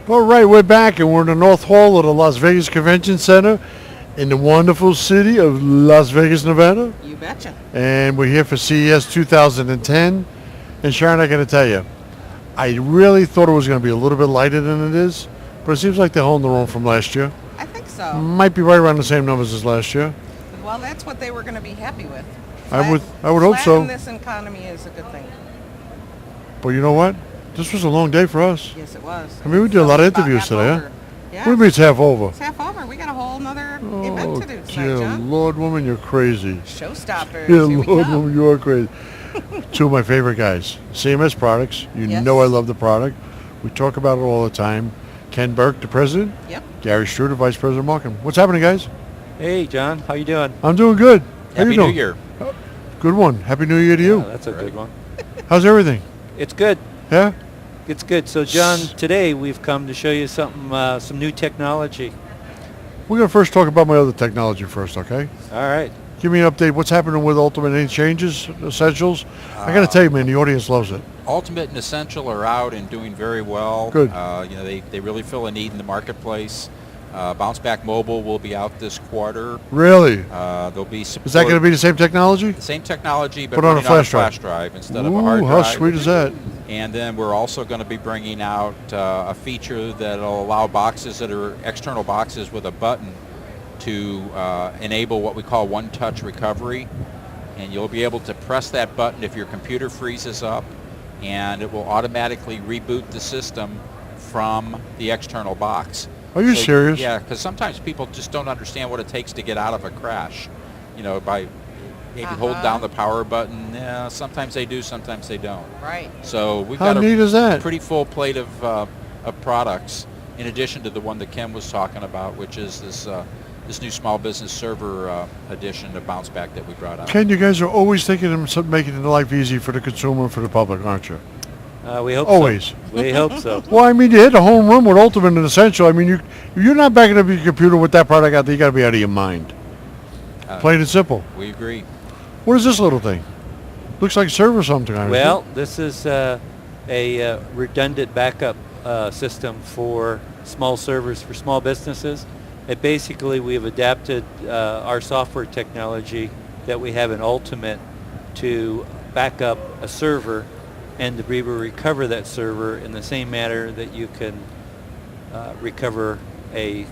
All right, we're back and we're in the North Hall of the Las Vegas Convention Center in the wonderful city of Las Vegas, Nevada. You betcha. And we're here for CES 2010. And Sharon, I got to tell you, I really thought it was going to be a little bit lighter than it is, but it seems like they're holding their own from last year. I think so. Might be right around the same numbers as last year. Well, that's what they were going to be happy with. I would hope so. Flat in this economy is a good thing. But you know what? This was a long day for us. Yes, it was. I mean, we did a lot of About interviews half today, huh? over. Yeah. What do you mean it's half over? It's half over. We got a whole nother Oh, event to do tonight, dear John. Lord, woman, you're crazy. Showstoppers. Dear Here we Lord, come. woman, you are crazy. Two of my favorite guys, CMS Products. You Yes. know I love the product. We talk about it all the time. Ken Burke, the president. Yep. Gary Struder, vice president of marketing. What's happening, guys? Hey, John. How you doing? I'm doing good. How you Happy doing? New Year. Good one. Happy New Year to you. That's a good one. How's everything? It's good. Yeah? It's good. So, John, today we've come to show you something, some new technology. We're going to first talk about my other technology first, okay? All right. Give me an update. What's happening with Ultimate? Any changes? Essentials? I got to tell you, man, the audience loves it. Ultimate and Essential are out and doing very well. Good. They really fill a need in the marketplace. Bounce Back Mobile will be out this quarter. Really? There'll be support. Is that going to be the same technology? the same technology, but Put on a running flash drive. drive instead of a hard Ooh, drive? how sweet is that? And then we're also going to be bringing out a feature that'll allow boxes that are external boxes with a button to enable what we call one-touch recovery. And you'll be able to press that button if your computer freezes up, and it will automatically reboot the system from the external box. Are you serious? Yeah, because sometimes people just don't understand what it takes to get out of a crash. You know, by maybe holding down the power button. Yeah, sometimes they do, sometimes they don't. Right. So we've How got neat is that? a pretty full plate of products, in addition to the one that Ken was talking about, which is this new small business server edition of Bounce Back that we brought out. Ken, you guys are always thinking of making the life easy for the consumer and for the public, aren't you? We hope Always. so. We hope so. Well, I mean, you hit a home run with Ultimate and Essential. I mean, you're not backing up your computer with that product out there. You got to be out of your mind. Plain and simple. We agree. What is this little thing? Looks like a server something. Well, this is a redundant backup system for small servers for small businesses. And basically, we've adapted our software technology that we have in Ultimate to back up a server and to be able to recover that server in the same manner that you can recover a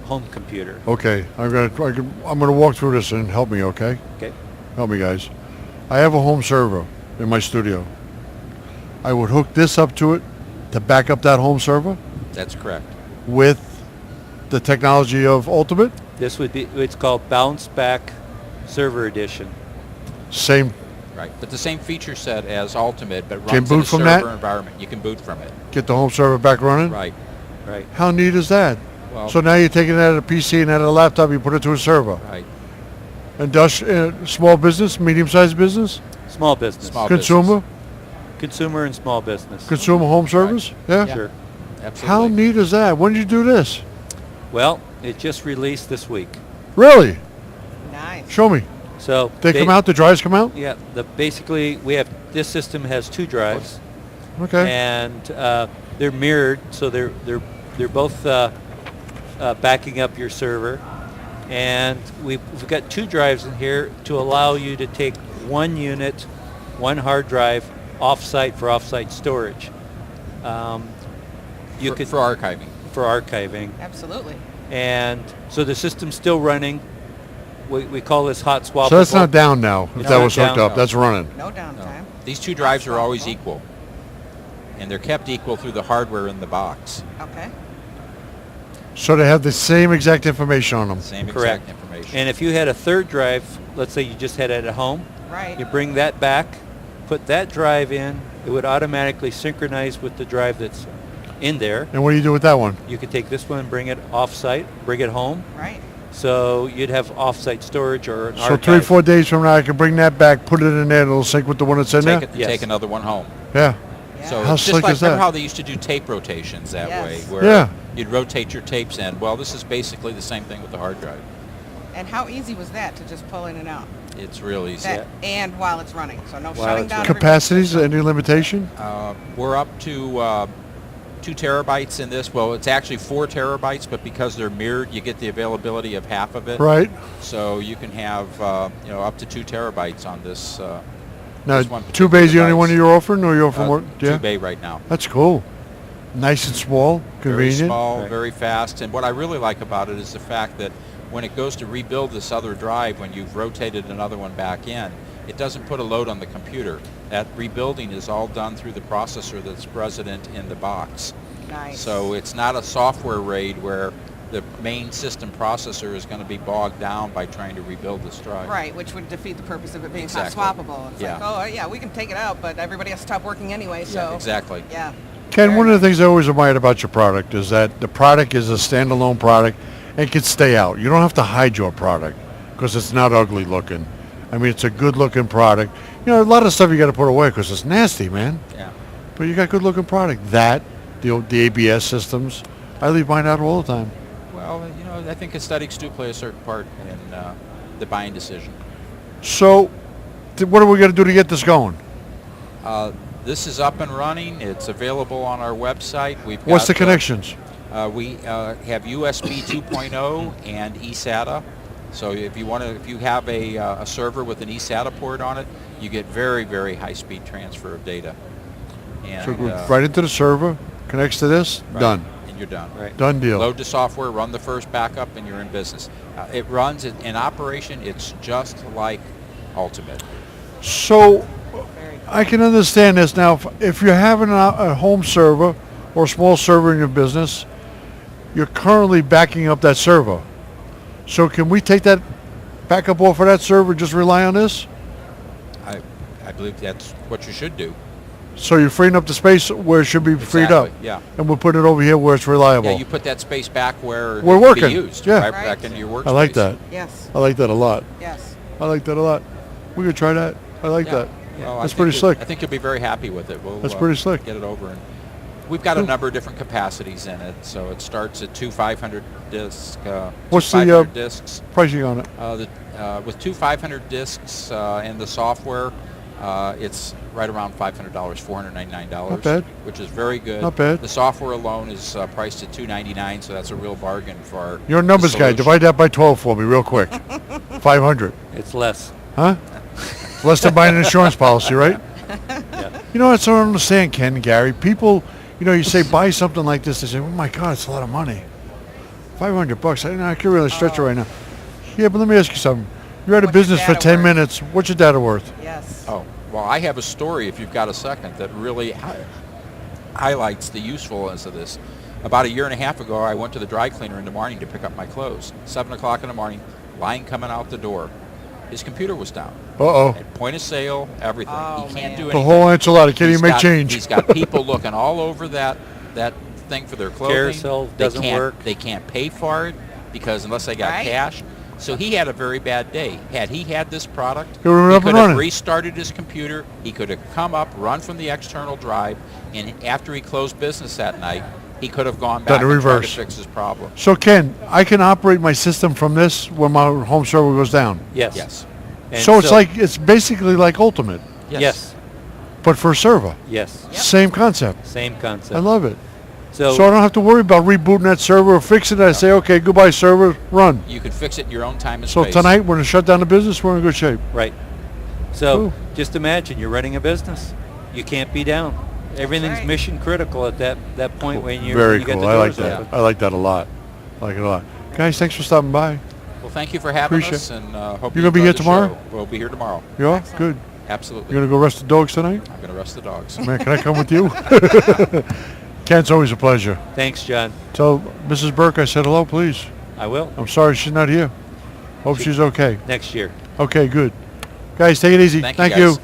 home computer. Okay, I'm gonna walk through this and help me. Okay. Okay. Help me, guys. I have a home server in my studio. I would hook this up to it to back up that home server That's correct. with the technology of Ultimate. This would be, it's called Bounce Back Server Edition. Same. Right, but the same feature set as Ultimate, but Can runs in boot a from server that? environment. You can boot from it. Get the home server back running. Right. Right. How neat is that? Well, So now you're taking it out of a PC and out of a laptop, you put it to a server. right. Small business, medium-sized business, Small business. Small consumer, Consumer and small business. consumer home service. Yeah. Yeah. Sure. Absolutely. How neat is that? When did you do this? Well, it just released this week. Really? Nice. Show me. So They come out. The drives come out. Yeah. Basically we have this system has two drives, Okay. and they're mirrored, so they're both backing up your server, and we've got two drives in here to allow you to take one unit, one hard drive, off-site for off-site storage. You could for archiving. for archiving. Absolutely. And so the system's still running. We call this hot swappable. So that's not down now. If It's that not was hooked down, up, no. that's running. No downtime. These two drives are always equal, and they're kept equal through the hardware in the box. Okay. So they have the same exact information on them. Same Correct. exact information. And if you had a third drive, let's say you just had it at home, Right. you bring that back, put that drive in, it would automatically synchronize with the drive that's in there. And what do you do with that one? You could take this one and bring it off-site, bring it home. Right. So you'd have off-site storage or an So archive. 3-4 days from now, I can bring that back, put it in there, and it'll sync with the one that's in there. Yes. Take another one home. Yeah. Yeah. So How it's just slick like, is that? remember how they used to do tape rotations that Yes. way, where Yeah. you'd rotate your tapes in. Well, this is basically the same thing with the hard drive. And how easy was that to just pull in and out? It's real easy. That, and while it's running, so no While shutting it's down. running. Capacities, any limitation? We're up to 2 terabytes in this. Well, it's actually 4 terabytes, but because they're mirrored, you get the availability of half of it. Right. So you can have up to 2 terabytes on this. Now, this one 2 bay's the only device. one you're offering, or you're offering more? 2 bay right now. That's cool. Nice and small, Very convenient. small, Right. very fast. And what I really like about it is the fact that when it goes to rebuild this other drive, when you've rotated another one back in, it doesn't put a load on the computer. That rebuilding is all done through the processor that's resident in the box. Nice. So it's not a software RAID where the main system processor is going to be bogged down by trying to rebuild this drive. Right, which would defeat the purpose of it being Exactly. hot swappable. It's Yeah. like, oh, yeah, we can take it out, but everybody has to stop working anyway, so. Yeah, exactly. Yeah. Ken, Fair one of enough. the things I always admired about your product is that the product is a standalone product and can stay out. You don't have to hide your product because it's not ugly looking. I mean, it's a good looking product. You know, a lot of stuff you got to put away because it's nasty, man. Yeah. But you got good looking product. That, the ABS systems, I leave mine out all the time. Well, I think aesthetics do play a certain part in the buying decision. So, what are we going to do to get this going? This is up and running. It's available on our website. What's the connections? We have USB 2.0 and eSATA. So if you have a server with an eSATA port on it, you get very, very high-speed transfer of data. And, So go right into the server, connects to this, right, done. and you're done. Right. Done deal. Load the software, run the first backup, and you're in business. It runs in operation. It's just like Ultimate. So, Very I can understand this now. If you're having a home server or a small server in your business, you're currently backing up that server. So can we take that backup off of that server, just rely on this? I believe that's what you should do. So you're freeing up the space where it should be freed up. Exactly, yeah. And we'll put it over here where it's reliable. Yeah, you put that space back where We're it working. can be used. Yeah. Right Right. back into your workspace. I like that. Yes. I like that a lot. Yes. I like that a lot. We could try that. I like Yeah. that. Well, That's I pretty think slick. I think you'll be very happy with it. We'll, That's pretty slick. Get it over, and we've got a Cool. number of different capacities in it. So it starts at 2 500 discs. What's two the, 500 discs? Pricing on it. With 2 500 discs and the software, it's right around $500, $499. Not bad. Which is very good. Not bad. The software alone is priced at $299, so that's a real bargain for our. You're a numbers guy. solution. Divide that by 12 for me real quick. 500. It's less. Huh? Less than buying an insurance policy, right? Yeah. You know, that's what I don't understand, Ken, Gary. People, you say buy something like this, they say, oh my God, it's a lot of money. $500. I can really stretch it right now. Yeah, but let me ask you something. You're out of What's your business for data 10 worth? minutes. What's your data worth? Yes. Oh, well, I have a story, if you've got a second, that really highlights the usefulness of this. About a year and a half ago, I went to the dry cleaner in the morning to pick up my clothes. 7 o'clock in the morning, line coming out the door. His computer was down. Uh-oh. At point of sale, everything. Oh, He can't man. do The anything. whole enchilada. Can't He's even make got- change. He's got people looking all over that thing for their clothing. Carousel doesn't work. They can't pay for it because unless they got Right. cash. So he had a very bad day. Had he had this product, He would've been up could and have running. restarted his computer. He could have come up, run from the external drive, and after he closed business that night, he could have gone back Done the and tried to reverse. fix his problem. So, Ken, I can operate my system from this when my home server goes down. Yes. Yes. And So it's basically like Ultimate, Yes. but for a server. Yes. Yep. Same concept. Same concept. I love it. So, So I don't have to worry about rebooting that server or fixing it. I say, okay, goodbye server, run. You could fix it in your own time and So space. tonight, we're going to shut down the business. We're in good shape. right. So Cool. just imagine you're running a business. You can't be down. Everything's right. mission critical at that point when you Very got cool. the I like doors that. open. I like that a lot. I like it a lot. Guys, thanks for stopping by. Well, thank you for having Appreciate us, and hope You you gonna be enjoy here the tomorrow? show. We'll be here tomorrow. You are? Excellent. Good. Absolutely. You going to go rest the dogs tonight? I'm going to rest the dogs. Man, can I come with you? Ken, it's always a pleasure. Thanks, John. Tell Mrs. Burke I said hello, please. I will. I'm sorry she's not here. Hope she's okay. Next year. Okay, good. Guys, take it easy. Thank you, guys.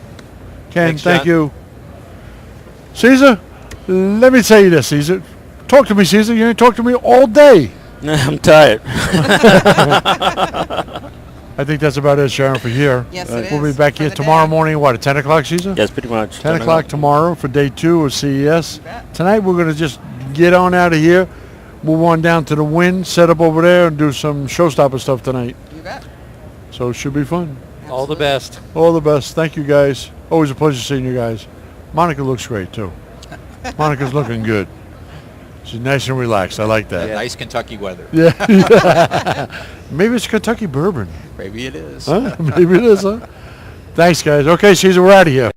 Ken, Thanks, thank John. you. Caesar, let me tell you this, Caesar. Talk to me, Caesar. You ain't talked to me all day. I'm tired. I think that's about it, Sharon, for here. Yes, it We'll be is back for here the tomorrow day. morning, what, at 10 o'clock, Caesar? Yes, pretty much. 10 o'clock tomorrow for day 2 of CES. You bet. Tonight we're going to just get on out of here, move on down to the Wynn, set up over there, and do some showstopper stuff tonight. You bet. So it should be fun. All the Absolutely. best. All the best. Thank you, guys. Always a pleasure seeing you guys. Monica looks great, too. Monica's looking good. She's nice and relaxed. I like that. Nice Kentucky weather. Yeah. Maybe it's Kentucky bourbon. Maybe it is. Huh? Maybe it is, huh? Thanks, guys. Okay, Caesar, we're out of here.